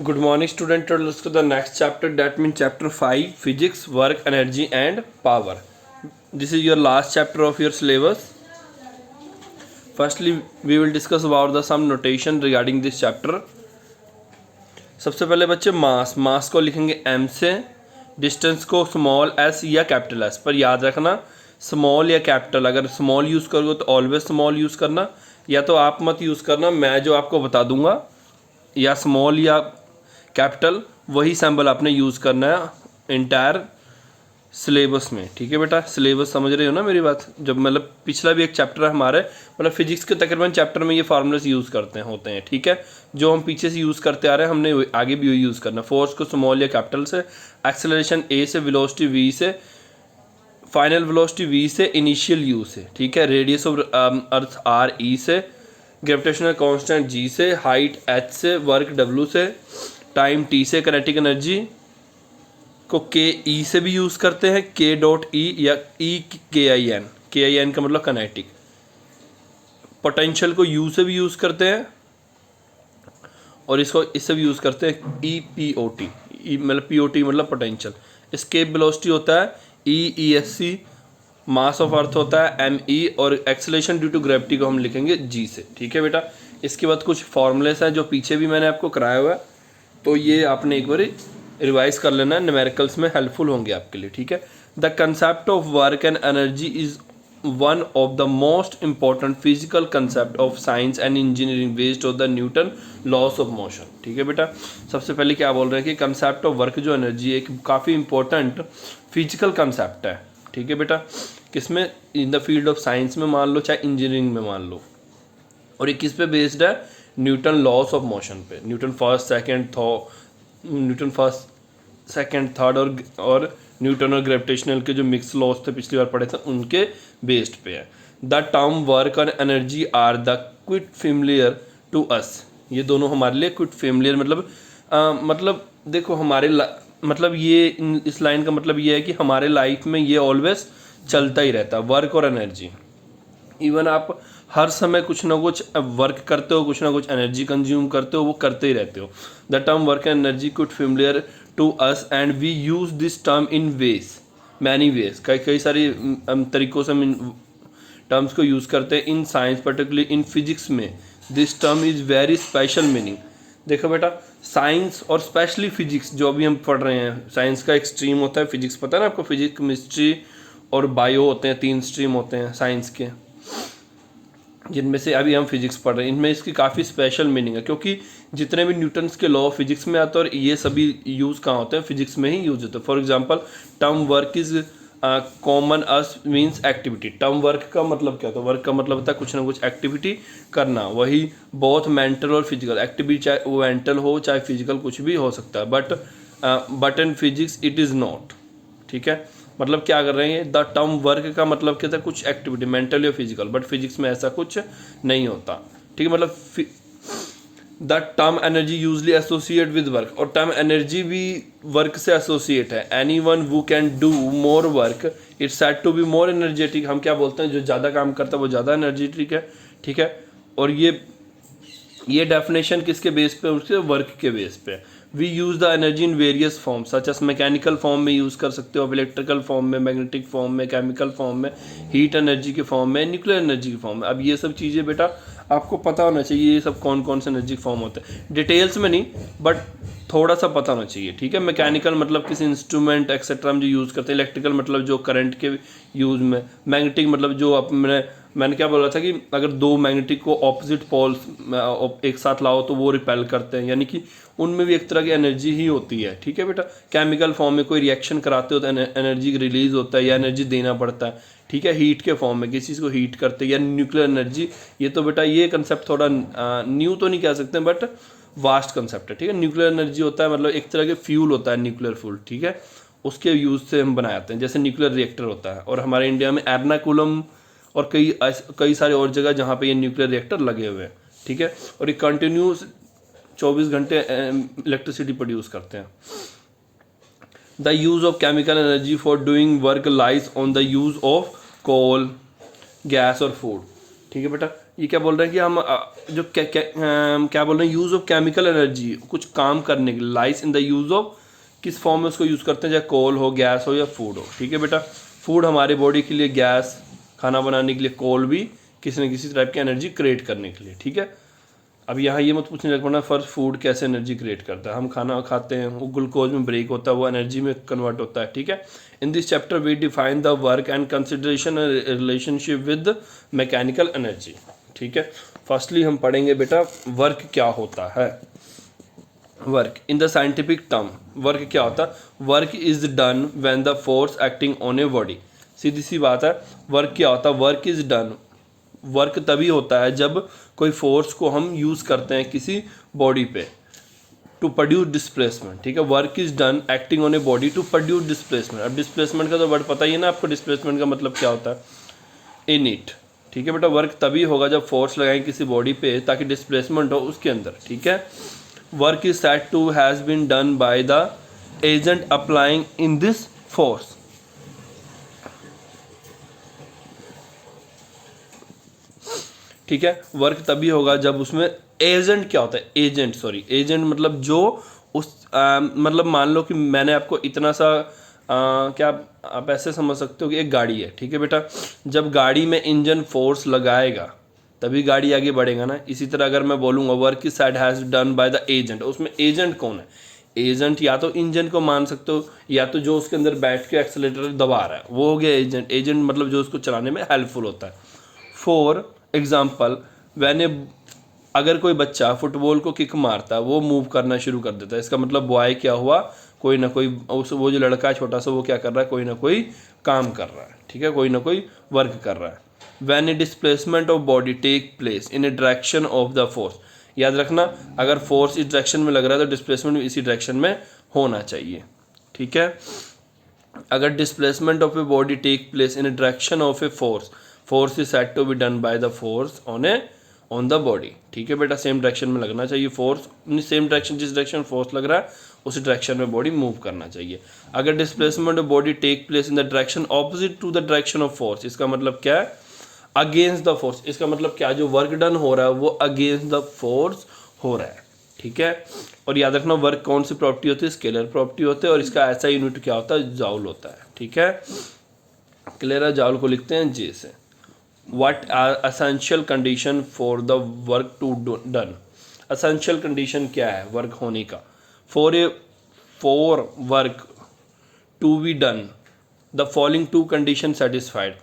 Good morning, student. Let's go to the next chapter. That means chapter 5, physics, work, energy, and power. This is your last chapter of your syllabus. Firstly, we will discuss about the some notation regarding this chapter. सबसे पहले बच्चे मास को लिखेंगे m से, distance को small s या capital S पर याद रखना स्मॉल या कैपिटल। अगर स्मॉल यूज़ करोगे तो ऑलवेज स्मॉल यूज़ करना, या तो आप मत यूज़ करना, मैं जो आपको बता दूंगा या स्मॉल या कैपिटल वही सिंबल आपने यूज़ करना है इंटायर सिलेबस में। ठीक है बेटा, सिलेबस समझ रहे हो ना मेरी बात। जब मतलब पिछला भी एक चैप्टर है हमारे, मतलब फिजिक्स के तकरीबन चैप्टर में ये फार्मूलेस यूज़ करते होते हैं। ठीक है, जो हम पीछे से यूज़ करते आ रहे हैं हमने आगे भी वही यूज़ करना। फोर्स को स्मॉल या कैपिटल से, एक्सेलरेशन ए से, वेलोसिटी वी से, फाइनल वेलोसिटी वी से, इनिशियल यू से। ठीक है, radius of earth R E से, ग्रेविटेशनल कांस्टेंट जी से, हाइट एच से, वर्क डब्ल्यू से, टाइम टी से, काइनेटिक एनर्जी को के ई से भी यूज़ करते हैं, के डॉट ई या ई के आई एन का मतलब काइनेटिक। पोटेंशियल को यू से भी यूज़ करते हैं और इसको इससे भी यूज़ करते हैं ई पी ओ टी, मतलब पी ओ टी मतलब पोटेंशियल। एस्केप वेलोसिटी होता है E S C, mass of earth होता है एम ई, और एक्सेलरेशन ड्यू टू ग्रेविटी को हम लिखेंगे जी से। ठीक है बेटा, इसके बाद कुछ फॉर्मूलेस हैं जो पीछे भी मैंने आपको कराया हुआ है, तो ये आपने एक बार रिवाइज कर लेना है, न्यूमेरिकल्स में हेल्पफुल होंगे आपके लिए। ठीक है, the concept of work and energy is one of the most important physical concept of science and engineering based on the Newton loss of motion. ठीक है बेटा, सबसे पहले क्या बोल रहे हैं कि कंसेप्ट ऑफ वर्क जो एनर्जी है एक काफ़ी इंपॉर्टेंट फिजिकल कंसेप्ट है। ठीक है बेटा, किसमें, in the field of science में मान लो चाहे इंजीनियरिंग में मान लो, और ये किस पे बेस्ड है, न्यूटन लॉस ऑफ मोशन पे। न्यूटन फर्स्ट सेकंड थर्ड और न्यूटन और ग्रेविटेशनल के जो मिक्स लॉस थे पिछली बार पढ़े थे उनके बेस्ड पे है। द टर्म वर्क और energy are the quite familiar to us. ये दोनों हमारे लिए क्विट फेमिलियर मतलब देखो हमारे मतलब ये इस लाइन का मतलब ये है कि हमारे लाइफ में ये ऑलवेज चलता ही रहता है, वर्क और एनर्जी। इवन आप हर समय कुछ ना कुछ वर्क करते हो, कुछ ना कुछ एनर्जी कंज्यूम करते हो, वो करते ही रहते हो। The term work and energy could familiar to us and we use this term in ways, many ways, कई सारी तरीक़ों से हम इन टर्म्स को यूज़ करते हैं। In science particularly in physics में this term is very special meaning. देखो बेटा, साइंस और स्पेशली फिजिक्स जो अभी हम पढ़ रहे हैं, साइंस का एक स्ट्रीम होता है फिजिक्स, पता है ना आपको, फिजिक्स केमिस्ट्री और बायो होते हैं, 3 स्ट्रीम होते हैं साइंस के, जिनमें से अभी हम फिजिक्स पढ़ रहे हैं। इनमें इसकी काफ़ी स्पेशल मीनिंग है, क्योंकि जितने भी न्यूटन्स के लॉ फिजिक्स में आते हैं और ये सभी यूज़ कहाँ होते हैं, फिजिक्स में ही यूज होते हैं। For example term work is common us means activity. Term work का मतलब क्या होता है, वर्क का मतलब होता है कुछ ना कुछ एक्टिविटी करना, वही बहुत मेंटल और फिजिकल एक्टिविटी, चाहे वो मेंटल हो चाहे फिजिकल, कुछ भी हो सकता है, but in physics it is not. ठीक है, मतलब क्या कर रहे हैं, द टर्म वर्क का मतलब क्या था, कुछ एक्टिविटी मेंटल या फिजिकल, बट फिजिक्स में ऐसा कुछ नहीं होता। ठीक है, मतलब the term energy usually associate with work, और टर्म एनर्जी भी वर्क से एसोसिएट है। Anyone who can do more work it's said to be more energetic. हम क्या बोलते हैं, जो ज़्यादा काम करता है वो ज़्यादा एनर्जेटिक है। ठीक है, और ये डेफिनेशन किसके बेस पे, उसके वर्क के बेस पे। We use the energy in various form such as mechanical form में यूज़ कर सकते हो, इलेक्ट्रिकल फॉर्म में, मैग्नेटिक फॉर्म में, केमिकल फॉर्म में, हीट एनर्जी के फॉर्म में, न्यूक्लियर एनर्जी के फॉर्म में। अब ये सब चीज़ें बेटा आपको पता होना चाहिए, ये सब कौन कौन से एनर्जी फॉर्म होते हैं, डिटेल्स में नहीं बट थोड़ा सा पता होना चाहिए। ठीक है, मैकेनिकल मतलब किसी इंस्ट्रूमेंट एक्सेट्रा में जो यूज़ करते हैं, इलेक्ट्रिकल मतलब जो करंट के यूज़ में, मैग्नेटिक मतलब जो मैंने क्या बोला था कि अगर 2 मैग्नेटिक को ऑपोजिट पोल्स एक साथ लाओ तो वो रिपेल करते हैं, यानी कि उनमें भी एक तरह की एनर्जी ही होती है। ठीक है बेटा, केमिकल फॉर्म में कोई रिएक्शन कराते हो तो एनर्जी रिलीज होता है या एनर्जी देना पड़ता है। ठीक है, हीट के फॉर्म में किसी चीज़ को हीट करते हैं, या न्यूक्लियर एनर्जी, ये तो बेटा ये कंसेप्ट थोड़ा न्यू तो नहीं कह सकते बट वास्ट कंसेप्ट है। ठीक है, न्यूक्लियर एनर्जी होता है मतलब एक तरह के फ्यूल होता है, न्यूक्लियर फ्यूल। ठीक है, उसके यूज़ से हम बनाते हैं, जैसे न्यूक्लियर रिएक्टर होता है, और हमारे इंडिया में एर्नाकुलम और कई सारे और जगह जहाँ पे ये न्यूक्लियर रिएक्टर लगे हुए हैं। ठीक है, और ये कंटिन्यूस 24 घंटे इलेक्ट्रिसिटी प्रोड्यूस करते हैं। The use of chemical energy for doing work lies on the use of coal, gas और फूड। ठीक है बेटा, ये क्या बोल रहे हैं कि हम जो क्या बोल रहे हैं, यूज़ ऑफ केमिकल एनर्जी कुछ काम करने के लिए, लाइस इन द यूज़ ऑफ, किस फॉर्म में उसको यूज़ करते हैं, चाहे कोल हो, गैस हो या फूड हो। ठीक है बेटा, फूड हमारे बॉडी के लिए, गैस खाना बनाने के लिए, कोल भी किसी न किसी टाइप की एनर्जी क्रिएट करने के लिए। ठीक है, अब यहाँ ये मत पूछने लग पड़ना फर्स्ट फूड कैसे एनर्जी क्रिएट करता है। हम खाना खाते हैं, वो ग्लूकोज में ब्रेक होता है, वो एनर्जी में कन्वर्ट होता है। ठीक है, in this chapter we define the work and consideration relationship with mechanical energy. ठीक है, फर्स्टली हम पढ़ेंगे बेटा वर्क क्या होता है। Work in the scientific term, work क्या होता है, work is done when the force acting on a body. सीधी सी बात है, वर्क क्या होता है, वर्क इज डन, वर्क तभी होता है जब कोई फोर्स को हम यूज़ करते हैं किसी बॉडी पे टू प्रोड्यूस डिस्प्लेसमेंट। ठीक है, work is done acting on a body to produce displacement. अब डिस्प्लेसमेंट का तो वर्ड पता ही है ना आपको, डिस्प्लेसमेंट का मतलब क्या होता है, इन इट। ठीक है बेटा, वर्क तभी होगा जब फोर्स लगाएं किसी बॉडी पे ताकि डिस्प्लेसमेंट हो उसके अंदर। ठीक है, work is said to has been done by the agent applying in this force. ठीक है, वर्क तभी होगा जब उसमें एजेंट, क्या होता है एजेंट, सॉरी एजेंट मतलब जो उस मतलब मान लो कि मैंने आपको इतना सा क्या आप ऐसे समझ सकते हो कि एक गाड़ी है। ठीक है बेटा, जब गाड़ी में इंजन फोर्स लगाएगा तभी गाड़ी आगे बढ़ेगा ना। इसी तरह अगर मैं बोलूँगा work is side has done by the agent, उसमें एजेंट कौन है, एजेंट या तो इंजन को मान सकते हो या तो जो उसके अंदर बैठ के एक्सेलेरेटर दबा रहा है वो हो गया एजेंट। एजेंट मतलब जो उसको चलाने में हेल्पफुल होता है। फॉर एग्जाम्पल वैन ए, अगर कोई बच्चा फुटबॉल को किक मारता है वो मूव करना शुरू कर देता है, इसका मतलब बॉय क्या हुआ, कोई ना कोई वो जो लड़का है छोटा सा वो क्या कर रहा है, कोई ना कोई काम कर रहा है। ठीक है, कोई ना कोई वर्क कर रहा है। When a displacement of body take place in a direction of the force, याद रखना अगर फोर्स इस डायरेक्शन में लग रहा है तो डिस्प्लेसमेंट भी इसी डायरेक्शन में होना चाहिए। ठीक है, अगर displacement of a body take place in a direction of a force, force is said to be done by the force on the body. ठीक है बेटा, सेम डायरेक्शन में लगना चाहिए फोर्स, सेम डायरेक्शन, जिस डायरेक्शन फोर्स लग रहा है उसी डायरेक्शन में बॉडी मूव करना चाहिए। अगर displacement of body take place in the direction opposite to the direction of force, इसका मतलब क्या है, अगेंस्ट द फोर्स, इसका मतलब क्या, जो वर्क डन हो रहा है वो अगेंस्ट द फोर्स हो रहा है। ठीक है, और याद रखना वर्क कौन सी प्रॉपर्टी होती है, स्केलर प्रॉपर्टी होती है, और इसका ऐसा यूनिट क्या होता है, जॉल होता है। ठीक है, क्लियर है, जॉल को लिखते हैं जे से। What are essential condition for the work to done? Essential condition क्या है वर्क होने का, for work to be done the following two condition satisfied.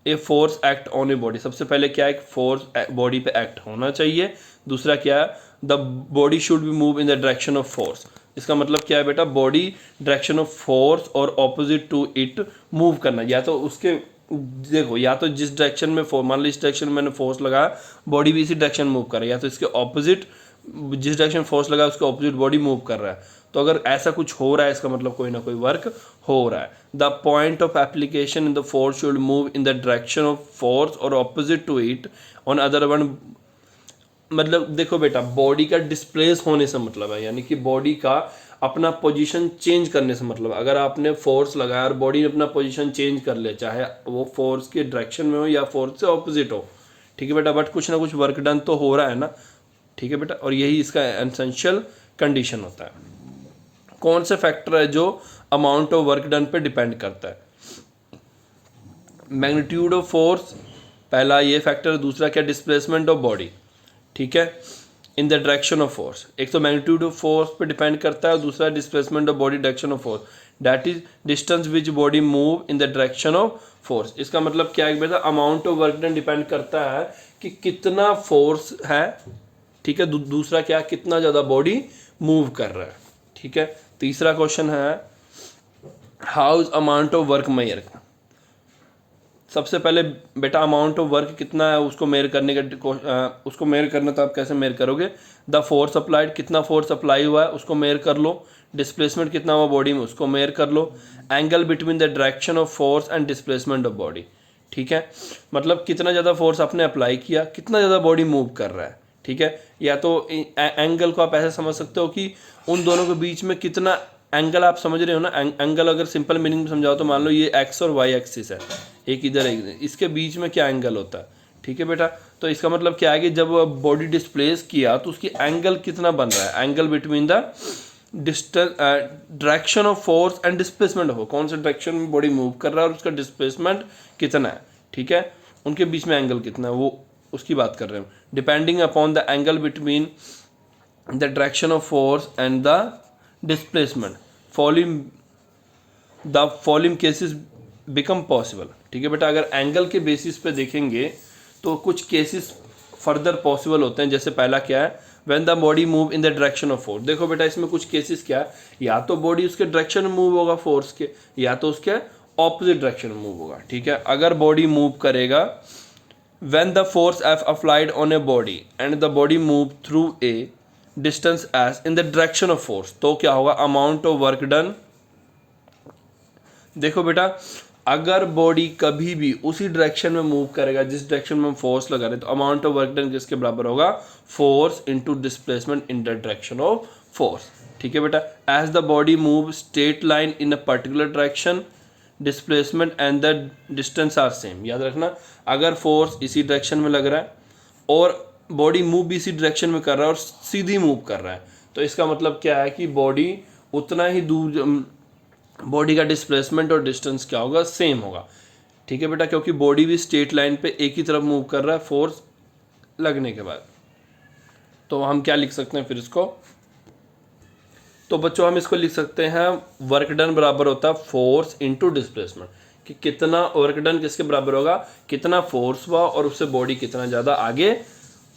A force act on a body, सबसे पहले क्या है, फोर्स बॉडी पे एक्ट होना चाहिए। दूसरा क्या है, the body should be move in the direction of force, इसका मतलब क्या है बेटा, बॉडी डायरेक्शन ऑफ फोर्स और ऑपोजिट टू इट मूव करना, या तो उसके देखो या तो जिस डायरेक्शन में मान लो इस डायरेक्शन में मैंने फोर्स लगाया बॉडी भी इसी डायरेक्शन मूव कर रहा है, या तो इसके ऑपोजिट जिस डायरेक्शन फोर्स लगा उसके ऑपोजिट बॉडी मूव कर रहा है। तो अगर ऐसा कुछ हो रहा है इसका मतलब कोई ना कोई वर्क हो रहा है। The point of application in the force should move in the direction of force और opposite to it on other one, मतलब देखो बेटा बॉडी का डिस्प्लेस होने से मतलब है, यानी कि बॉडी का अपना पोजीशन चेंज करने से मतलब, अगर आपने फोर्स लगाया और बॉडी ने अपना पोजीशन चेंज कर लिया, चाहे वो फोर्स के डायरेक्शन में हो या फोर्स से ऑपोजिट हो। ठीक है बेटा, बट कुछ ना कुछ वर्क डन तो हो रहा है ना। ठीक है बेटा, और यही इसका एसेंशियल कंडीशन होता है। कौन से फैक्टर है जो अमाउंट ऑफ वर्क डन पे डिपेंड करता है, मैग्नीट्यूड ऑफ फोर्स पहला ये फैक्टर, दूसरा क्या, डिस्प्लेसमेंट ऑफ बॉडी। ठीक है, इन द डायरेक्शन ऑफ फोर्स, एक तो मैग्नीट्यूड ऑफ फोर्स पे डिपेंड करता है, दूसरा displacement of body direction of force, that is distance which body move in the direction of force. इसका मतलब क्या है बेटा, amount of work done depend करता है कि कितना फोर्स है। ठीक है, दूसरा क्या, कितना ज़्यादा बॉडी मूव कर रहा है। ठीक है, तीसरा क्वेश्चन है how is amount of work measure. सबसे पहले बेटा अमाउंट ऑफ वर्क कितना है उसको मेयर करने का, उसको मेयर करना तो आप कैसे मेयर करोगे, द फोर्स अप्लाइड, कितना फोर्स अप्लाई हुआ है उसको मेयर कर लो, डिस्प्लेसमेंट कितना हुआ बॉडी में उसको मेयर कर लो, angle between the direction of force and displacement of body. ठीक है, मतलब कितना ज़्यादा फोर्स आपने अप्लाई किया, कितना ज़्यादा बॉडी मूव कर रहा है। ठीक है, या तो एंगल को आप ऐसे समझ सकते हो कि उन दोनों के बीच में कितना एंगल, आप समझ रहे हो ना, एंगल अगर सिंपल मीनिंग में समझाओ तो मान लो ये एक्स और वाई एक्सिस है, एक इधर एक इधर, इसके बीच में क्या एंगल होता है। ठीक है बेटा। तो इसका मतलब क्या है कि जब बॉडी डिस्प्लेस किया तो उसकी एंगल कितना बन रहा है, angle between the distance direction of force and displacement हो, कौन सा डायरेक्शन में बॉडी मूव कर रहा है और उसका डिस्प्लेसमेंट कितना है, ठीक है, उनके बीच में एंगल कितना है, वो उसकी बात कर रहे हैं। Depending upon the angle between the direction of force and the displacement following cases become possible, ठीक है बेटा। अगर एंगल के बेसिस पे देखेंगे तो कुछ केसेस फर्दर पॉसिबल होते हैं। जैसे पहला क्या है, when the body move in the direction of force. देखो बेटा इसमें कुछ केसेस क्या है, या तो बॉडी उसके डायरेक्शन में मूव होगा फोर्स के, या तो उसके ऑपोजिट डायरेक्शन में मूव होगा, ठीक है। अगर बॉडी मूव करेगा when the force F applied on a body and the body move through a distance S in the direction of force, तो क्या होगा, अमाउंट ऑफ वर्क डन। देखो बेटा अगर बॉडी कभी भी उसी डायरेक्शन में मूव करेगा जिस डायरेक्शन में हम फोर्स लगा रहे, तो अमाउंट ऑफ वर्क डन किसके बराबर होगा, force into displacement in the direction of force, ठीक है बेटा। As the body move straight line in a particular direction displacement and the distance are same. याद रखना अगर फोर्स इसी डायरेक्शन में लग रहा है और बॉडी मूव भी इसी डायरेक्शन में कर रहा है और सीधी मूव कर रहा है, तो इसका मतलब क्या है कि बॉडी उतना ही दूर, बॉडी का डिस्प्लेसमेंट और डिस्टेंस क्या होगा, सेम होगा, ठीक है बेटा, क्योंकि बॉडी भी स्ट्रेट लाइन पे एक ही तरफ मूव कर रहा है फोर्स लगने के बाद। तो हम क्या लिख सकते हैं फिर इसको, तो बच्चों हम इसको लिख सकते हैं वर्क डन बराबर होता है फोर्स इनटू डिस्प्लेसमेंट, कि कितना वर्क डन किसके बराबर होगा, कितना फोर्स हुआ और उससे बॉडी कितना ज़्यादा आगे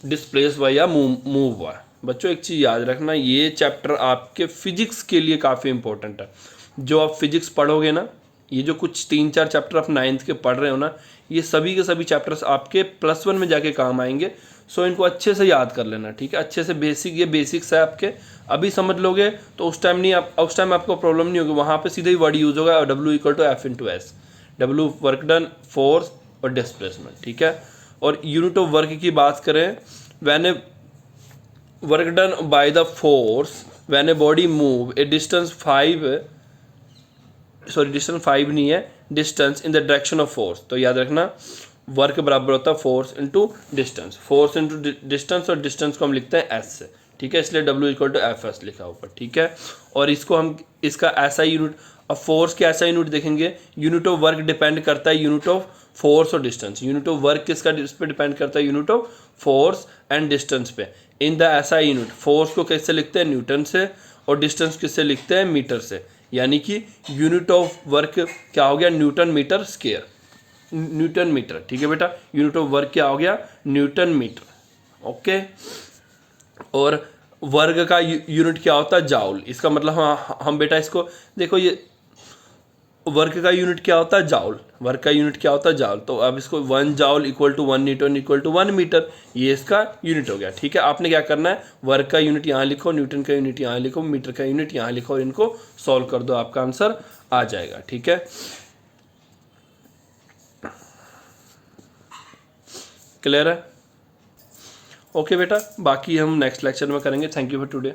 डिस्प्लेस हुआ या मूव हुआ। बच्चों एक चीज़ याद रखना, ये चैप्टर आपके फिजिक्स के लिए काफ़ी इंपॉर्टेंट है। जो आप फिजिक्स पढ़ोगे ना, ये जो कुछ 3-4 चैप्टर आप 9th के पढ़ रहे हो ना, ये सभी के सभी चैप्टर्स आपके +1 में जाके काम आएंगे। सो इनको अच्छे से याद कर लेना, ठीक है, अच्छे से बेसिक, ये बेसिक्स है आपके, अभी समझ लोगे तो उस टाइम आपको प्रॉब्लम नहीं होगी, वहाँ पे सीधे ही वर्ड यूज होगा W = F/S, W work done, force और डिस्प्लेसमेंट, ठीक है। और यूनिट ऑफ वर्क की बात करें, when A work done by the force when a body move A distance 5 नहीं है, distance in the direction of force, तो याद रखना वर्क बराबर होता है force into distance, force into distance, और डिस्टेंस को हम लिखते हैं S से, ठीक है, इसलिए W = F/S लिखा ऊपर, ठीक है। और इसको हम इसका ऐसा यूनिट, अब फोर्स के ऐसा यूनिट देखेंगे, यूनिट ऑफ वर्क डिपेंड करता है यूनिट ऑफ फोर्स और डिस्टेंस। यूनिट ऑफ वर्क किसका इस पर डिपेंड करता है, unit of force and distance पे। इन द ऐसा यूनिट, फोर्स को किससे लिखते हैं, न्यूटन से, और डिस्टेंस किससे लिखते हैं, मीटर से, यानी कि यूनिट ऑफ वर्क क्या हो गया, newton metre square, newton metre, ठीक है बेटा। यूनिट ऑफ वर्क क्या हो गया, न्यूटन मीटर, ओके। और वर्ग का यूनिट क्या होता है, जाउल। इसका मतलब हम बेटा इसको देखो, ये वर्क का यूनिट क्या होता है, जाउल, वर्क का यूनिट क्या होता है, जाउल। तो अब इसको 1 जाउल = 1 न्यूटन = 1 मीटर, ये इसका यूनिट हो गया, ठीक है। आपने क्या करना है, वर्क का यूनिट यहाँ लिखो, न्यूटन का यूनिट यहाँ लिखो, मीटर का यूनिट यहाँ लिखो, और इनको सॉल्व कर दो, आपका आंसर आ जाएगा, ठीक है। क्लियर है, ओके बेटा, बाकी हम नेक्स्ट लेक्चर में करेंगे। Thank you for today.